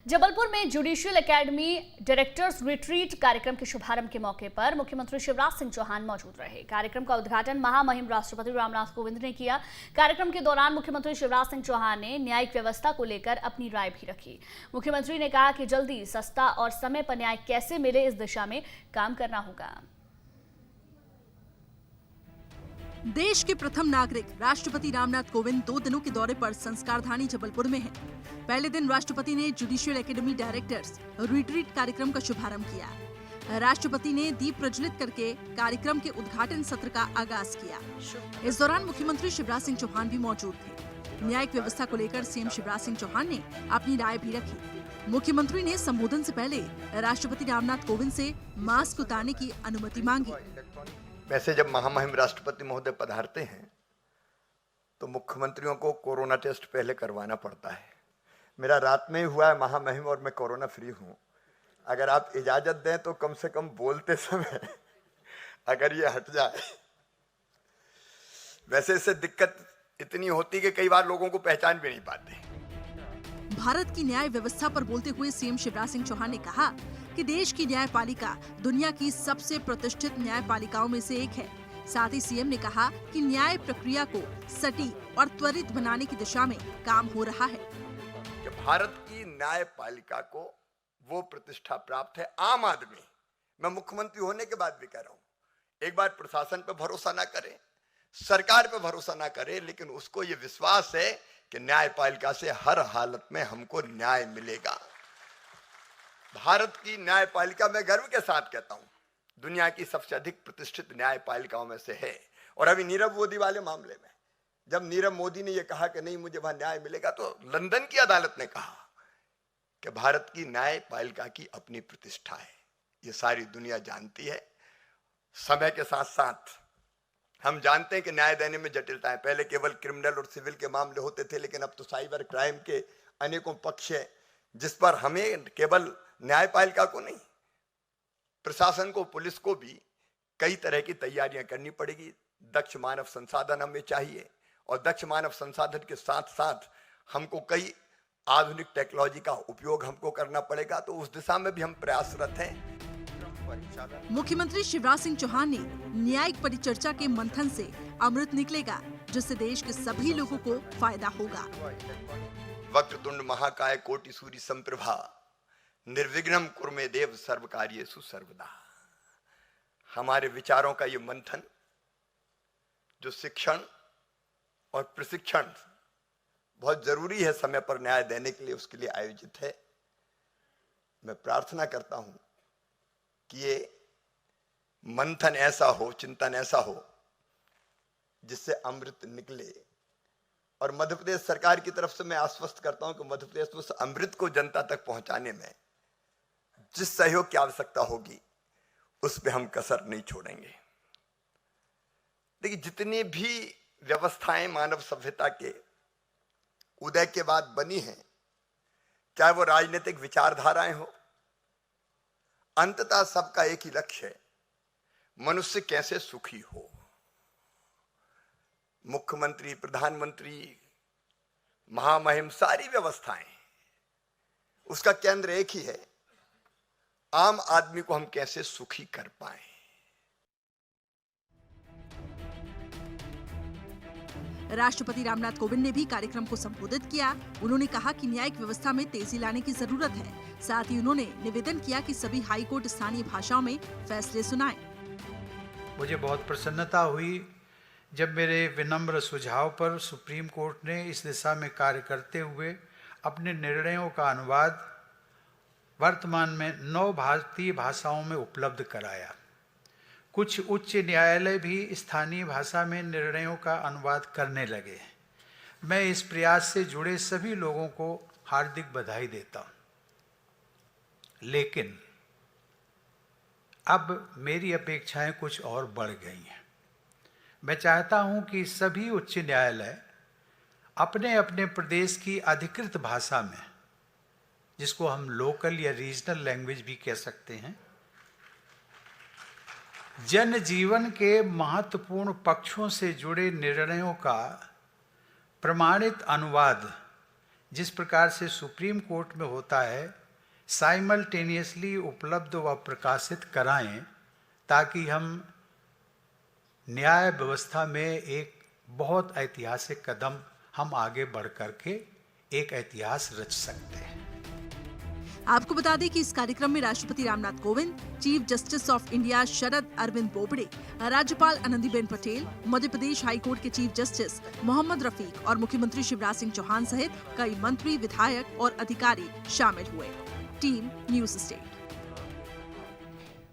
जबलपुर में judicial academy directors retreat कार्यक्रम के शुभारंभ के मौके पर मुख्यमंत्री शिवराज सिंह चौहान मौजूद रहे। कार्यक्रम का उद्घाटन महामहिम राष्ट्रपति रामनाथ कोविंद ने किया। कार्यक्रम के दौरान मुख्यमंत्री शिवराज सिंह चौहान ने न्यायिक व्यवस्था को लेकर अपनी राय भी रखी। मुख्यमंत्री ने कहा कि जल्दी, सस्ता और समय पर न्याय कैसे मिले, इस दिशा में काम करना होगा। देश के प्रथम नागरिक राष्ट्रपति रामनाथ कोविंद 2 दिनों के दौरे पर संस्कारधानी जबलपुर में हैं। पहले दिन राष्ट्रपति ने जुडिशियल एकेडमी डायरेक्टर्स रिट्रीट कार्यक्रम का शुभारंभ किया। राष्ट्रपति ने दीप प्रज्वलित करके कार्यक्रम के उद्घाटन सत्र का आगाज किया। इस दौरान मुख्यमंत्री शिवराज सिंह चौहान भी मौजूद थे। न्यायिक व्यवस्था को लेकर सीएम शिवराज सिंह चौहान ने अपनी राय भी रखी। मुख्यमंत्री ने संबोधन से पहले राष्ट्रपति रामनाथ कोविंद से मास्क उतारने की अनुमति मांगी। वैसे जब महामहिम राष्ट्रपति महोदय पधारते हैं तो मुख्यमंत्रियों को कोरोना टेस्ट पहले करवाना पड़ता है। मेरा रात में ही हुआ है महामहिम और मैं कोरोना फ्री हूँ। अगर आप इजाजत दें तो कम से कम बोलते समय अगर ये हट जाए। वैसे इससे दिक्कत इतनी होती कि कई बार लोगों को पहचान भी नहीं पाते। भारत की न्याय व्यवस्था पर बोलते हुए सीएम शिवराज सिंह चौहान ने कहा कि देश की न्यायपालिका दुनिया की सबसे प्रतिष्ठित न्यायपालिकाओं में से एक है। साथ ही सीएम ने कहा कि न्याय प्रक्रिया को सटीक और त्वरित बनाने की दिशा में काम हो रहा है। कि भारत की न्यायपालिका को वो प्रतिष्ठा प्राप्त है। आम आदमी, मैं मुख्यमंत्री होने के बाद भी कह रहा हूँ, एक बार प्रशासन पे भरोसा ना करे, सरकार पे भरोसा ना करे, लेकिन उसको ये विश्वास है कि न्यायपालिका से हर हालत में हमको न्याय मिलेगा। भारत की न्यायपालिका में गर्व के साथ कहता हूं, दुनिया की सबसे अधिक प्रतिष्ठित न्यायपालिकाओं में से है। और अभी नीरव मोदी वाले मामले में जब नीरव मोदी ने यह कहा कि नहीं मुझे वहां न्याय मिलेगा, तो लंदन की अदालत ने कहा कि भारत की न्यायपालिका की अपनी प्रतिष्ठा है। ये सारी दुनिया जानती है। समय के साथ साथ हम जानते हैं कि न्याय देने में जटिलता है। पहले केवल क्रिमिनल और सिविल के मामले होते थे, लेकिन अब तो साइबर क्राइम के अनेकों पक्ष है, जिस पर हमें केवल न्यायपालिका को नहीं, प्रशासन को, पुलिस को भी कई तरह की तैयारियां करनी पड़ेगी। दक्ष मानव संसाधन हमें चाहिए और दक्ष मानव संसाधन के साथ साथ हमको कई आधुनिक टेक्नोलॉजी का उपयोग हमको करना पड़ेगा। तो उस दिशा में भी हम प्रयासरत हैं। मुख्यमंत्री शिवराज सिंह चौहान ने न्यायिक परिचर्चा के मंथन से अमृत निकलेगा, जिससे देश के सभी लोगों को फायदा होगा। वक्रतुंड महाकाय कोटि सूर्य संप्रभा निर्विघ्नं कुरु मे देव सर्व कार्येषु सर्वदा। हमारे विचारों का ये मंथन जो शिक्षण और प्रशिक्षण बहुत जरूरी है समय पर न्याय देने के लिए, उसके लिए आयोजित है। मैं प्रार्थना करता हूं कि ये मंथन ऐसा हो, चिंतन ऐसा हो जिससे अमृत निकले। और मध्य प्रदेश सरकार की तरफ से मैं आश्वस्त करता हूं कि मध्य प्रदेश उस अमृत को जनता तक पहुंचाने में जिस सहयोग की आवश्यकता होगी उस पे हम कसर नहीं छोड़ेंगे। देखिए, जितनी भी व्यवस्थाएं मानव सभ्यता के उदय के बाद बनी हैं, चाहे वो राजनीतिक विचारधाराएं हो, अंततः सबका एक ही लक्ष्य है, मनुष्य कैसे सुखी हो। मुख्यमंत्री, प्रधानमंत्री, महामहिम, सारी व्यवस्थाएं, उसका केंद्र एक ही है, आम आदमी को हम कैसे सुखी कर पाए। राष्ट्रपति रामनाथ कोविंद ने भी कार्यक्रम को संबोधित किया। उन्होंने कहा कि न्यायिक व्यवस्था में तेजी लाने की जरूरत है। साथ ही उन्होंने निवेदन किया कि सभी हाई कोर्ट स्थानीय भाषाओं में फैसले सुनाएं। मुझे बहुत प्रसन्नता हुई जब मेरे विनम्र सुझाव पर सुप्रीम कोर्ट ने इस दिशा में कार्य करते हुए अपने निर्णयों का अनुवाद वर्तमान में 9 भारतीय भाषाओं में उपलब्ध कराया। कुछ उच्च न्यायालय भी स्थानीय भाषा में निर्णयों का अनुवाद करने लगे। मैं इस प्रयास से जुड़े सभी लोगों को हार्दिक बधाई देता हूं। लेकिन अब मेरी अपेक्षाएं कुछ और बढ़ गई हैं। मैं चाहता हूं कि सभी उच्च न्यायालय अपने अपने प्रदेश की अधिकृत भाषा में, जिसको हम लोकल या रीजनल लैंग्वेज भी कह सकते हैं, जनजीवन के महत्वपूर्ण पक्षों से जुड़े निर्णयों का प्रमाणित अनुवाद जिस प्रकार से सुप्रीम कोर्ट में होता है साइमल्टेनियसली उपलब्ध व प्रकाशित कराएं, ताकि हम न्याय व्यवस्था में एक बहुत ऐतिहासिक कदम हम आगे बढ़ करके एक इतिहास रच सकते हैं। आपको बता दें कि इस कार्यक्रम में राष्ट्रपति Ramnath Kovind, chief justice of India Sharad Arvind Bobde, राज्यपाल आनंदीबेन पटेल, मध्य प्रदेश हाईकोर्ट के चीफ जस्टिस मोहम्मद रफीक और मुख्यमंत्री शिवराज सिंह चौहान सहित कई मंत्री, विधायक और अधिकारी शामिल हुए। Team news state.